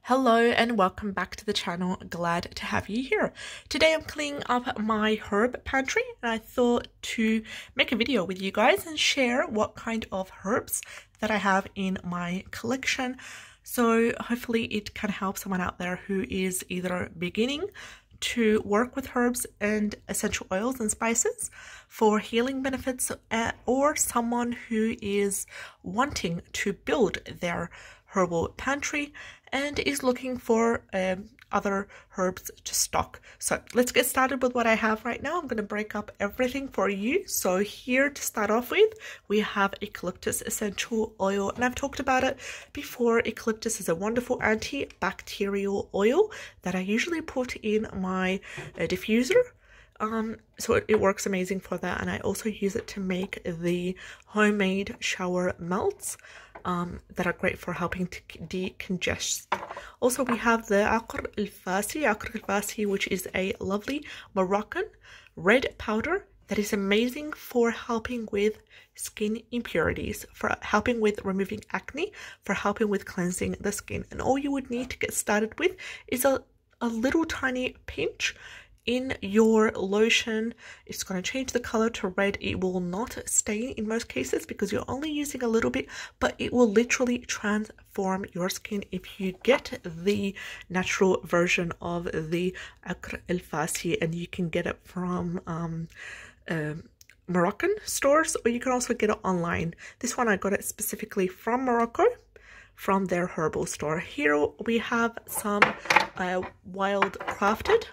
Hello and welcome back to the channel. Glad to have you here. Today I'm cleaning up my herb pantry and I thought to make a video with you guys and share what kind of herbs that I have in my collection. So hopefully it can help someone out there who is either beginning to work with herbs and essential oils and spices for healing benefits, or someone who is wanting to build their herbal pantry and is looking for other herbs to stock. So let's get started with what I have right now. I'm going to break up everything for you. So here to start off with, we have eucalyptus essential oil, and I've talked about it before. Eucalyptus is a wonderful antibacterial oil that I usually put in my diffuser. So it works amazing for that, and I also use it to make the homemade shower melts that are great for helping to decongest. Also, we have the Aqr al-Fasi, which is a lovely Moroccan red powder that is amazing for helping with skin impurities, for helping with removing acne, for helping with cleansing the skin. And all you would need to get started with is a little tiny pinch in your lotion. It's going to change the color to red. It will not stain in most cases because you're only using a little bit, but it will literally transform your skin if you get the natural version of the Aqr al-Fasi, and you can get it from Moroccan stores, or you can also get it online. This one I got it specifically from Morocco, from their herbal store. Here we have some wild crafted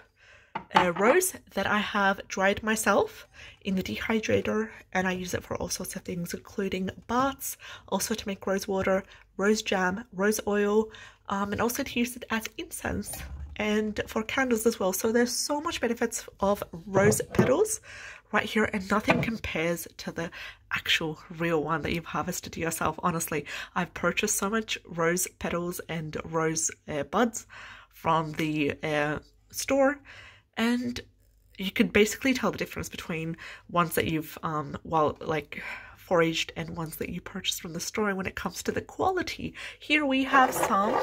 rose that I have dried myself in the dehydrator, and I use it for all sorts of things, including baths, also to make rose water, rose jam, rose oil, and also to use it as incense and for candles as well. So there's so much benefits of rose petals right here, and nothing compares to the actual real one that you've harvested yourself. Honestly, I've purchased so much rose petals and rose buds from the store, and you could basically tell the difference between ones that you've foraged and ones that you purchased from the store when it comes to the quality. Here we have some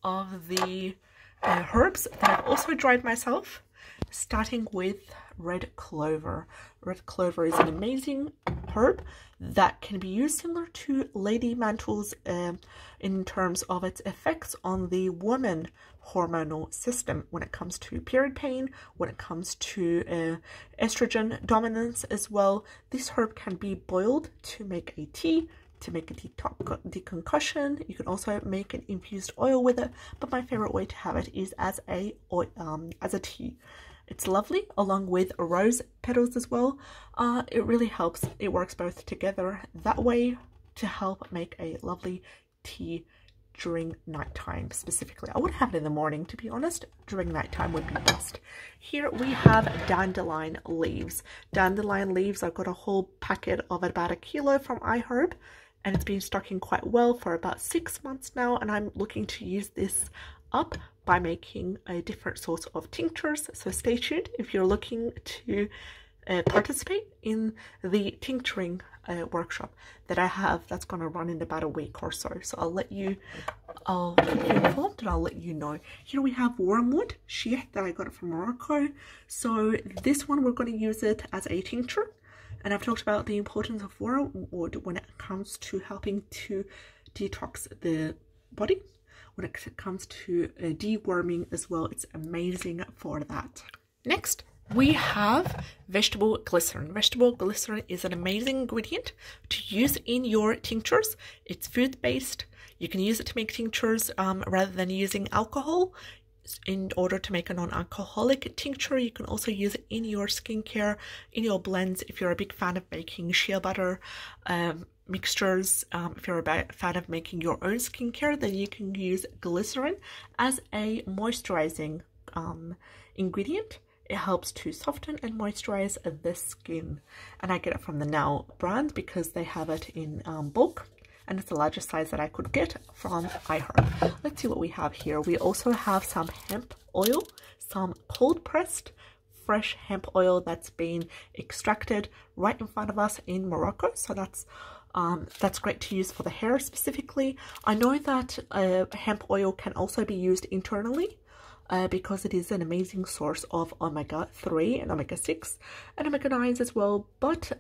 of the herbs that I've also dried myself, starting with red clover. Red clover is an amazing herb that can be used similar to lady mantles in terms of its effects on the woman hormonal system when it comes to period pain, when it comes to estrogen dominance as well. This herb can be boiled to make a tea, to make a deconcoction. You can also make an infused oil with it, but my favorite way to have it is as a tea. It's lovely along with rose petals as well. It really helps. It works both together that way to help make a lovely tea during nighttime specifically. I would have it in the morning, to be honest. During nighttime would be best. Here we have dandelion leaves. Dandelion leaves, I've got a whole packet of about 1 kilo from iHerb, and it's been stocking quite well for about 6 months now, and I'm looking to use this up by making a different sorts of tinctures. So stay tuned if you're looking to participate in the tincturing workshop that I have that's going to run in about a week or so. So I'll keep you informed and I'll let you know. Here we have wormwood sheath that I got from Morocco. So this one, we're going to use it as a tincture, and I've talked about the importance of wormwood when it comes to helping to detox the body. When it comes to deworming as well, it's amazing for that. Next, we have vegetable glycerin. Vegetable glycerin is an amazing ingredient to use in your tinctures. It's food-based. You can use it to make tinctures rather than using alcohol. In order to make a non-alcoholic tincture, you can also use it in your skincare, in your blends. If you're a big fan of making shea butter mixtures, if you're a fan of making your own skincare, then you can use glycerin as a moisturizing ingredient. It helps to soften and moisturize the skin, and I get it from the Now brand because they have it in bulk, and it's the largest size that I could get from iHerb. Let's see what we have here. We also have some hemp oil, some cold pressed fresh hemp oil that's been extracted right in front of us in Morocco. So that's That's great to use for the hair specifically. I know that hemp oil can also be used internally because it is an amazing source of omega-3 and omega-6 and omega-9s as well, but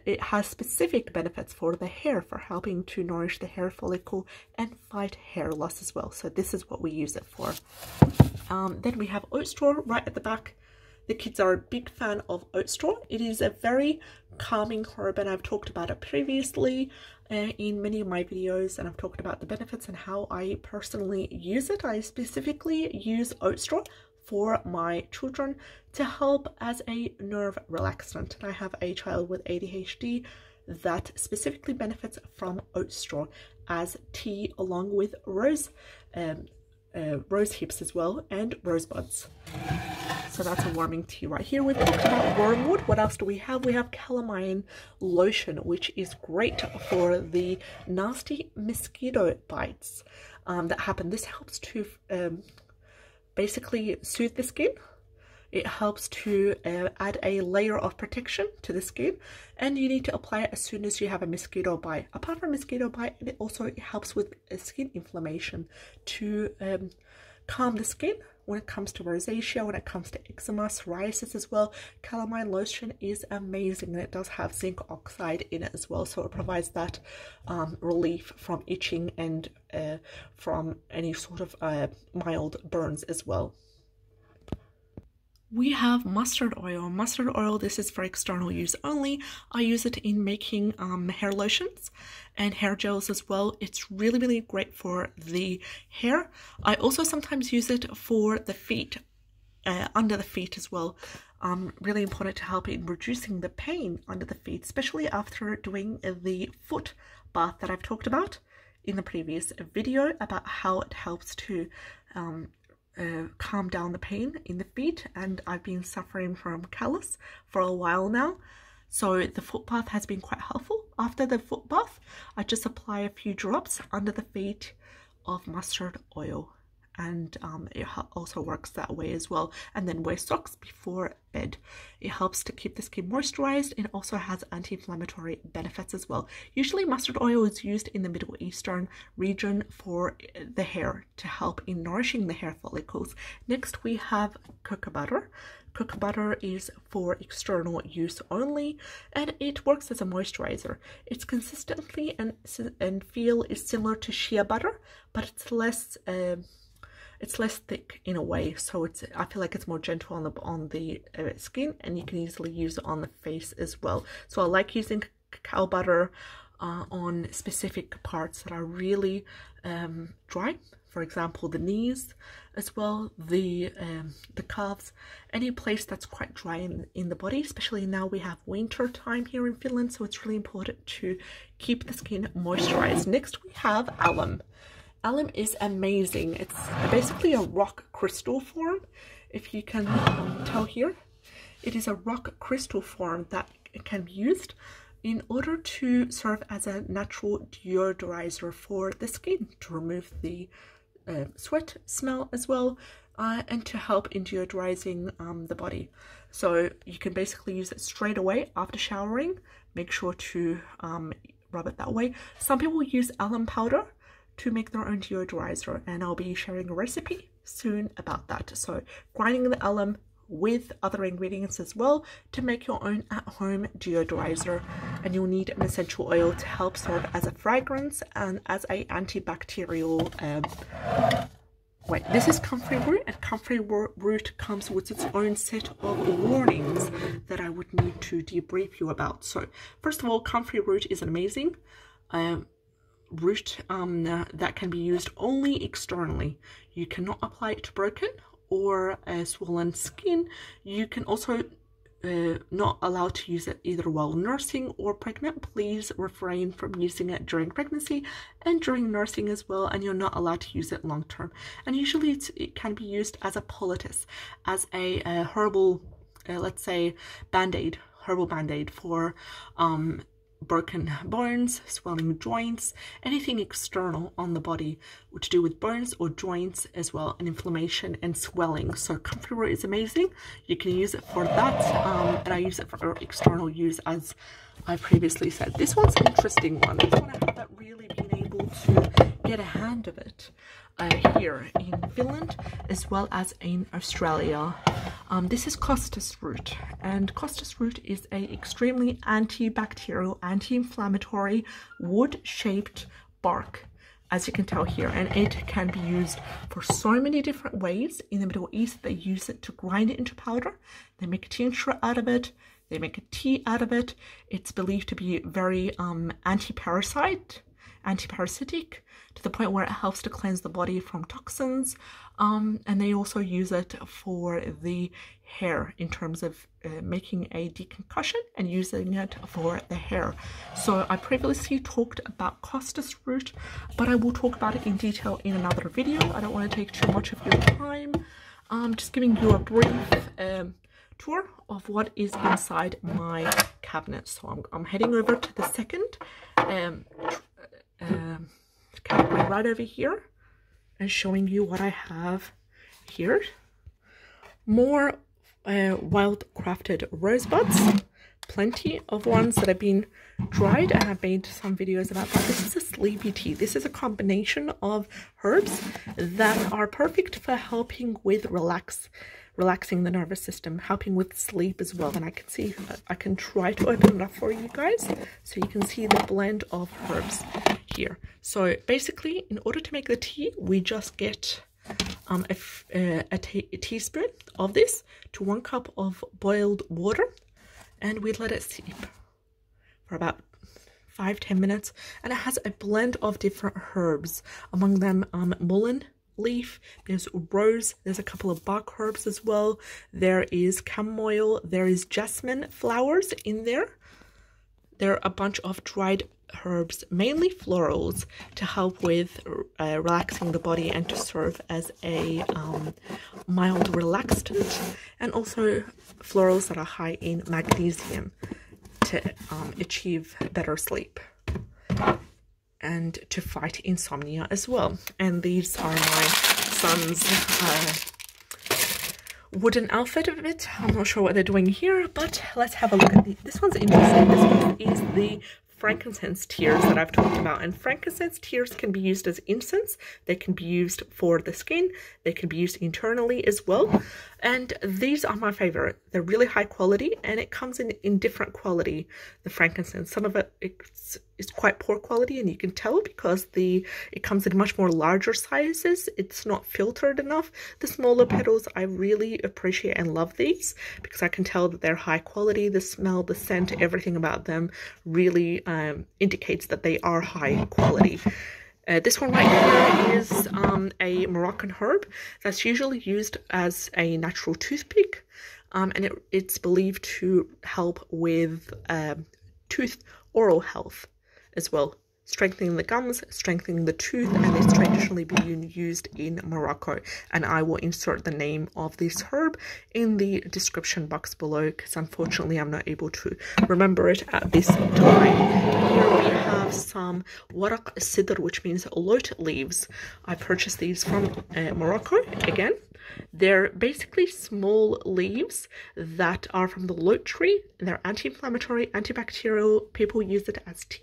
it has specific benefits for the hair, for helping to nourish the hair follicle and fight hair loss as well. So this is what we use it for. Then we have oat straw right at the back. The kids are a big fan of oat straw. It is a very calming herb, and I've talked about it previously in many of my videos, and I've talked about the benefits and how I personally use it. I specifically use oat straw for my children to help as a nerve relaxant. And I have a child with ADHD that specifically benefits from oat straw as tea, along with rose hips as well, and rosebuds. So that's a warming tea right here. We've talked about wormwood. What else do we have? We have calamine lotion, which is great for the nasty mosquito bites that happen. This helps to basically soothe the skin. It helps to add a layer of protection to the skin, and you need to apply it as soon as you have a mosquito bite. Apart from mosquito bite, it also helps with skin inflammation to calm the skin when it comes to rosacea, when it comes to eczema, psoriasis as well. Calamine lotion is amazing, and it does have zinc oxide in it as well, so it provides that relief from itching and from any sort of mild burns as well. We have mustard oil. Mustard oil, this is for external use only. I use it in making hair lotions and hair gels as well. It's really, really great for the hair. I also sometimes use it for the feet, under the feet as well. Really important to help in reducing the pain under the feet, especially after doing the foot bath that I've talked about in the previous video about how it helps to calm down the pain in the feet, and I've been suffering from callus for a while now, so the foot bath has been quite helpful. After the foot bath, I just apply a few drops under the feet of mustard oil, and it also works that way as well. And then wear socks before bed. It helps to keep the skin moisturized, and also has anti-inflammatory benefits as well. Usually mustard oil is used in the Middle Eastern region for the hair, to help in nourishing the hair follicles. Next we have cocoa butter. Cocoa butter is for external use only, and it works as a moisturizer. It's consistently and feel is similar to shea butter, but it's less thick in a way, so I feel like it's more gentle on the skin, and you can easily use it on the face as well. So I like using cacao butter on specific parts that are really dry, for example the knees as well, the calves, any place that's quite dry in the body, especially now we have winter time here in Finland, so it's really important to keep the skin moisturized. Next we have alum. Alum is amazing. It's basically a rock crystal form, if you can tell here. It is a rock crystal form that can be used in order to serve as a natural deodorizer for the skin, to remove the sweat smell as well, and to help in deodorizing the body. So you can basically use it straight away after showering. Make sure to rub it that way. Some people use alum powder to make their own deodorizer, and I'll be sharing a recipe soon about that. So grinding the alum with other ingredients as well to make your own at-home deodorizer, and you'll need an essential oil to help serve as a fragrance and as a antibacterial this is comfrey root, and comfrey root comes with its own set of warnings that I would need to debrief you about. So first of all, comfrey root is an amazing root that can be used only externally. You cannot apply it to broken or swollen skin. You can also not allowed to use it either while nursing or pregnant. Please refrain from using it during pregnancy and during nursing as well, and you're not allowed to use it long term. And usually it can be used as a poultice, as a herbal, let's say band-aid, herbal band-aid for broken bones, swelling joints, anything external on the body to do with bones or joints as well, and inflammation and swelling. So comfrey root is amazing. You can use it for that, and I use it for external use as I previously said. This one's an interesting one. This one I haven't really been able to get a hand of it here in Finland as well as in Australia. This is Costas Root, and Costas Root is a extremely antibacterial, anti-inflammatory wood-shaped bark, as you can tell here, and it can be used for so many different ways. In the Middle East, they use it to grind it into powder. They make a tincture out of it. They make a tea out of it. It's believed to be very anti-parasitic, to the point where it helps to cleanse the body from toxins. And they also use it for the hair in terms of making a deconcussion and using it for the hair. So I previously talked about Costas Root, but I will talk about it in detail in another video. I don't want to take too much of your time. Just giving you a brief tour of what is inside my cabinet. So I'm heading over to the second category right over here and showing you what I have here. More wild crafted rosebuds, plenty of ones that have been dried, and I've made some videos about that. This is a sleepy tea. This is a combination of herbs that are perfect for helping with relaxing the nervous system, helping with sleep as well. And I can see, I can try to open it up for you guys so you can see the blend of herbs here. So basically, in order to make the tea, we just get a teaspoon of this to 1 cup of boiled water, and we let it steep for about 5-10 minutes. And it has a blend of different herbs, among them mullein leaf, there's rose, there's a couple of bark herbs as well, there is chamomile, there is jasmine flowers in there. There are a bunch of dried herbs, mainly florals, to help with relaxing the body and to serve as a mild relaxant, and also florals that are high in magnesium to achieve better sleep and to fight insomnia as well. And these are my son's wooden outfit of it. I'm not sure what they're doing here, but let's have a look at this one's interesting. This one is the frankincense tears that I've talked about, and frankincense tears can be used as incense. They can be used for the skin. They can be used internally as well, and these are my favorite. They're really high quality, and it comes in different quality. The frankincense, some of it's quite poor quality, and you can tell because it comes in much more larger sizes. It's not filtered enough. The smaller petals, I really appreciate and love these because I can tell that they're high quality. The smell, the scent, everything about them really indicates that they are high quality. This one right here is a Moroccan herb that's usually used as a natural toothpick, and it's believed to help with oral health as well, strengthening the gums, strengthening the tooth, and it's traditionally been used in Morocco. And I will insert the name of this herb in the description box below because unfortunately I'm not able to remember it at this time. Here we have some waraq sidr, which means lote leaves. I purchased these from Morocco again. They're basically small leaves that are from the lote tree. They're anti-inflammatory, antibacterial. People use it as tea.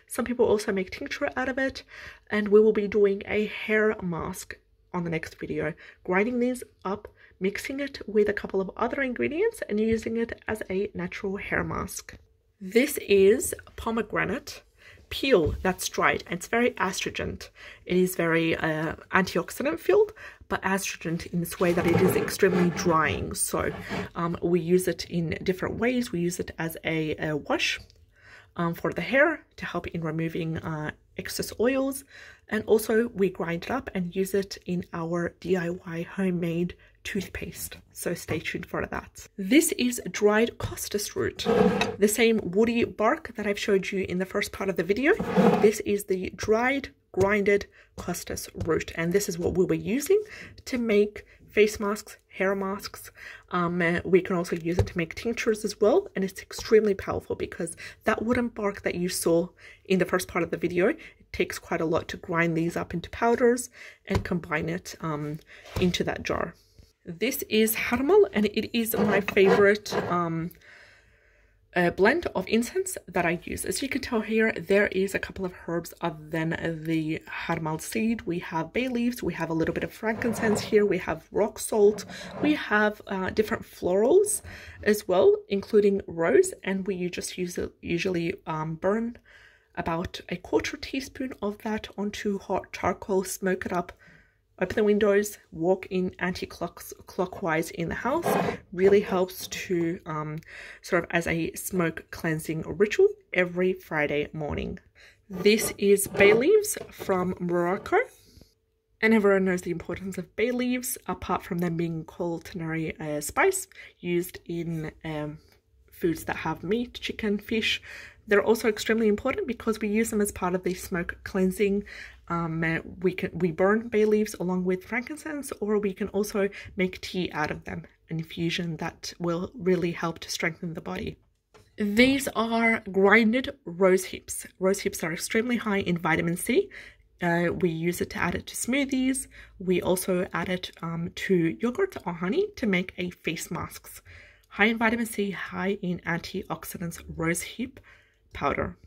Some people also make tincture out of it, and we will be doing a hair mask on the next video, grinding these up, mixing it with a couple of other ingredients and using it as a natural hair mask. This is pomegranate peel that's dried, and it's very astringent. It is very antioxidant filled, but astringent in this way that it is extremely drying. So we use it in different ways. We use it as a wash for the hair to help in removing excess oils, and also we grind it up and use it in our DIY homemade toothpaste, so stay tuned for that. This is dried Costas root, the same woody bark that I've showed you in the first part of the video. This is the dried grinded Costas root, and this is what we were using to make face masks, hair masks. We can also use it to make tinctures as well, and it's extremely powerful because that wooden bark that you saw in the first part of the video, it takes quite a lot to grind these up into powders and combine it into that jar. This is HERBAL, and it is my favorite blend of incense that I use. As you can tell here, there is a couple of herbs other than the HERBAL seed. We have bay leaves, we have a little bit of frankincense here, we have rock salt, we have different florals as well, including rose, and we just usually burn about a 1/4 teaspoon of that onto hot charcoal, smoke it up, open the windows, walk in anti-clockwise in the house. Really helps to sort of as a smoke cleansing ritual every Friday morning. This is bay leaves from Morocco, and everyone knows the importance of bay leaves, apart from them being culinary spice used in foods that have meat, chicken, fish. They're also extremely important because we use them as part of the smoke cleansing. We burn bay leaves along with frankincense, or we can also make tea out of them, an infusion that will really help to strengthen the body. These are grinded rose hips. Rose hips are extremely high in vitamin C. We use it to add it to smoothies. We also add it to yogurt or honey to make a face masks. High in vitamin C, high in antioxidants, rose hip powder.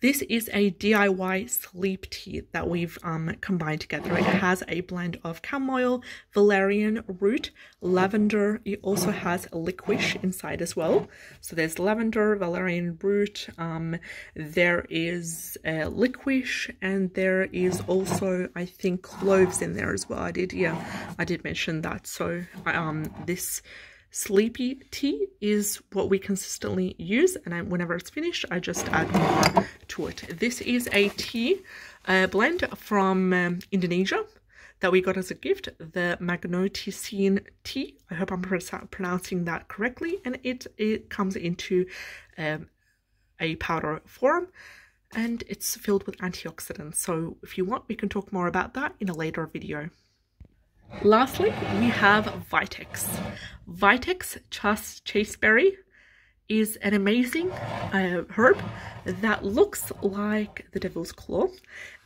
This is a DIY sleep tea that we've combined together. It has a blend of chamomile, valerian root, lavender. It also has licorice inside as well. So there's lavender, valerian root, there is licorice, and there is also, I think, cloves in there as well. I did mention that. So this sleepy tea is what we consistently use, and whenever it's finished I just add more to it. This is a tea blend from Indonesia that we got as a gift, the magnolian tea. I hope I'm pronouncing that correctly, and it comes into a powder form, and it's filled with antioxidants. So if you want, we can talk more about that in a later video. Lastly, we have Vitex. Vitex chasteberry is an amazing herb that looks like the devil's claw,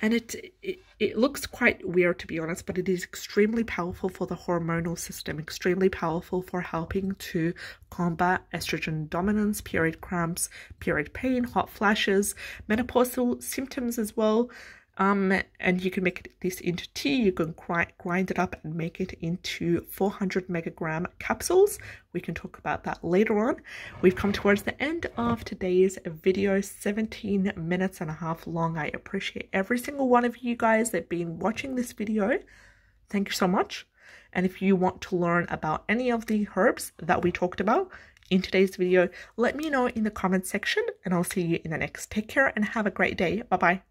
and it looks quite weird, to be honest, but it is extremely powerful for the hormonal system, extremely powerful for helping to combat estrogen dominance, period cramps, period pain, hot flashes, menopausal symptoms as well. And you can make this into tea. You can grind it up and make it into 400 megagram capsules. We can talk about that later on. We've come towards the end of today's video, 17 minutes and a half long. I appreciate every single one of you guys that have been watching this video. Thank you so much. And if you want to learn about any of the herbs that we talked about in today's video, let me know in the comment section, and I'll see you in the next. Take care and have a great day. Bye bye.